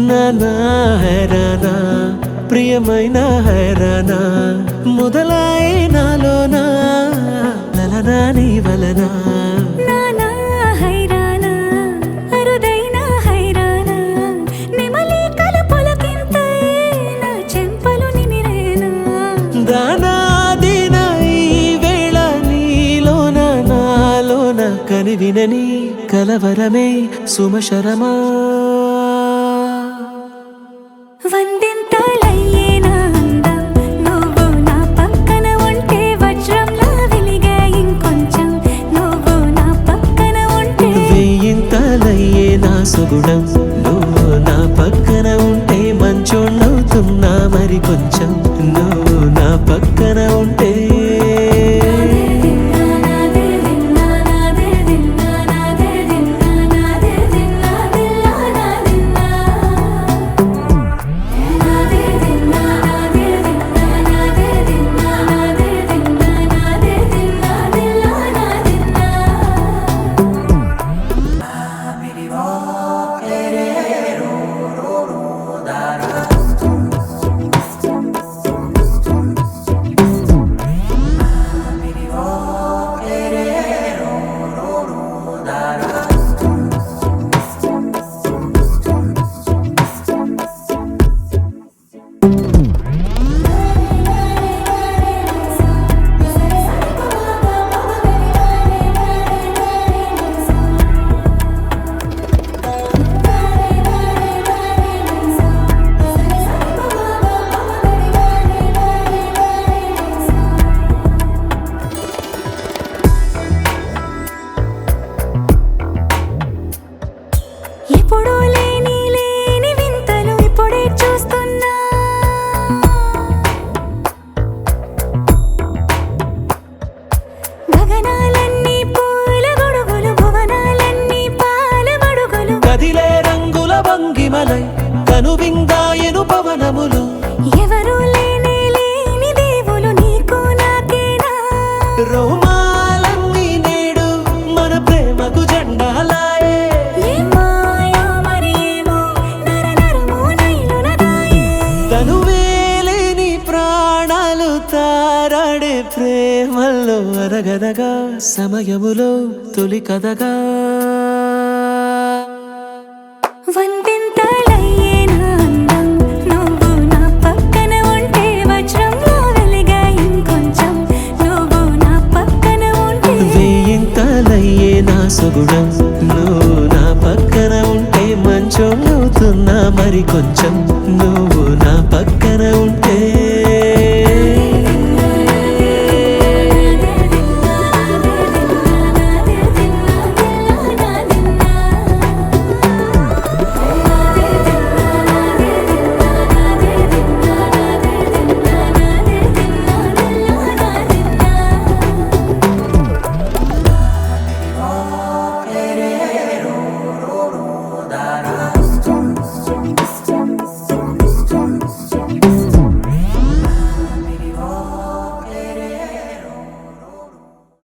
నానా హైరానా ప్రియమైన హైరానా మొదలాయే నాలోనా లలనా నీ వలనా నానా హైరానా అరుదైన హైరానా నెమలి కలుపులకింతై నా చెంపలు నిమిరేనా దానా దినా ఈ వేళ నీలోన నాలోన కనివినని కలవరమే సుమశరమా వందింతలయ్యే నా అందం నువ్వు నా పక్కన ఉంటే వజ్రంలా వెలిగే ఇంకొంచెం నువ్వు నా పక్కన ఉంటే వెయ్యింతలయ్యే నా సుగుణం నువ్వు నా పక్కన ఉంటే మంచోళ్ళవుతున్నా మరి కొంచెం నువ్వు నా పక్కన ఉంటే ఎప్పుడూ లేని వింతలు ఇప్పుడే చూస్తున్నా గగనాలన్నీ పూల గొడుగులు భువనాలన్నీ పాల మడుగులు కదిలే రంగుల భంగిమలై కనువిందాయను పవనములు ఎవరూ లేని దేవులు నీకు నాకేనా రోమాలన్నీ నేడు మన ప్రేమకు జెండాలాయే తనువేలేని ప్రాణాలు తారాడే ప్రేమల్లో అరగదగా సమయములో తొలి కథగా వందింతలయ్యే నా అందం నువ్వు నా పక్కన ఉంటే వజ్రంలా వెలిగే ఇంకొంచెం నువ్వు నా పక్కన ఉంటే వెయ్యింతలయ్యే నా సుగుణం నువ్వు నా పక్కన ఉంటే మంచోళ్ళవుతున్నా మరి కొంచెం